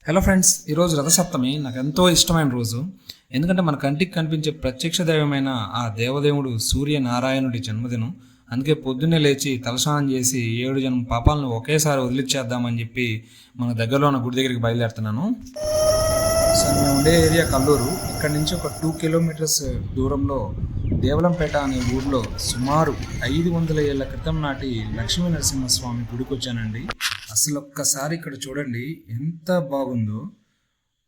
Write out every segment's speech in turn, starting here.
Hello friends, ఈరోజు రథసప్తమి నాకు ఎంతో ఇష్టమైన రోజు. ఎందుకంటే మన కంటికి కనిపించే ప్రత్యక్ష దైవమైన ఆ దేవదేవుడు సూర్యనారాయణుడి జన్మదినం. అందుకే పొద్దున్నే లేచి తలస్నానం చేసి 7 జన్మ పాపాలను ఒకేసారి వదిలిచ్చేద్దామని చెప్పి మన దగ్గరలో ఉన్న గుడి దగ్గరికి బయలుదేరుతున్నాను. సో మేము ఉండే ఏరియా కల్లూరు. ఇక్కడ నుంచి ఒక 2 కిలోమీటర్స్ దూరంలో దేవలంపేట అనే ఊర్లో సుమారు 500 ఏళ్ల క్రితం నాటి లక్ష్మీ నరసింహస్వామి గుడికి వచ్చానండి. అసలు ఒక్కసారి ఇక్కడ చూడండి ఎంత బాగుందో.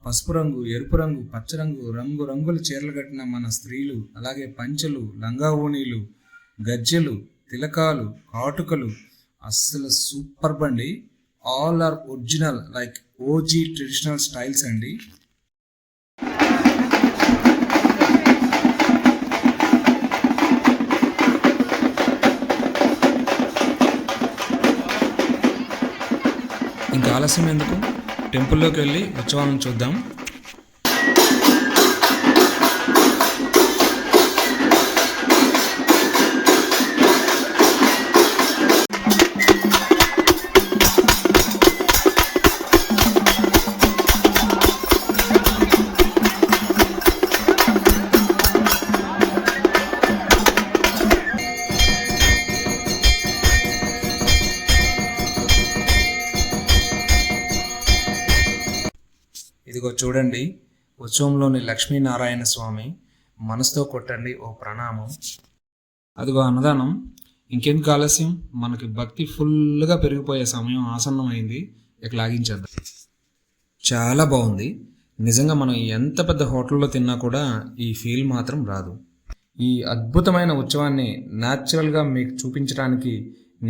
పసుపు రంగు, ఎరుపు రంగు, పచ్చ రంగు, రంగు రంగుల చీరలు కట్టిన మన స్త్రీలు, అలాగే పంచెలు, లంగా ఓణీలు, గజ్జెలు, తిలకాలు, కాటుకలు, అస్సలు సూపర్ బండి. All are original, like OG traditional styles అండి. ఇంకా ఆలస్యం ఎందుకు, టెంపుల్లోకి వెళ్ళి ఉత్సవాలను చూద్దాం. ఇదిగో చూడండి, ఉత్సవంలోని లక్ష్మీనారాయణ స్వామి. మనసుతో కొట్టండి ఓ ప్రణామం. అదిగో అన్నదానం. ఇంకెందుకు ఆలస్యం, మనకి భక్తి ఫుల్గా పెరిగిపోయే సమయం ఆసన్నమైంది. ఇక లాగించేద్దాం. చాలా బాగుంది నిజంగా. మనం ఎంత పెద్ద హోటల్లో తిన్నా కూడా ఈ ఫీల్ మాత్రం రాదు. ఈ అద్భుతమైన ఉత్సవాన్ని న్యాచురల్గా మీకు చూపించడానికి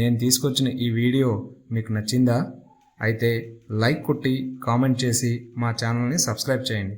నేను తీసుకొచ్చిన ఈ వీడియో మీకు నచ్చిందా? అయితే లైక్ కొట్టి కామెంట్ చేసి మా ఛానల్ని సబ్స్క్రైబ్ చేయండి.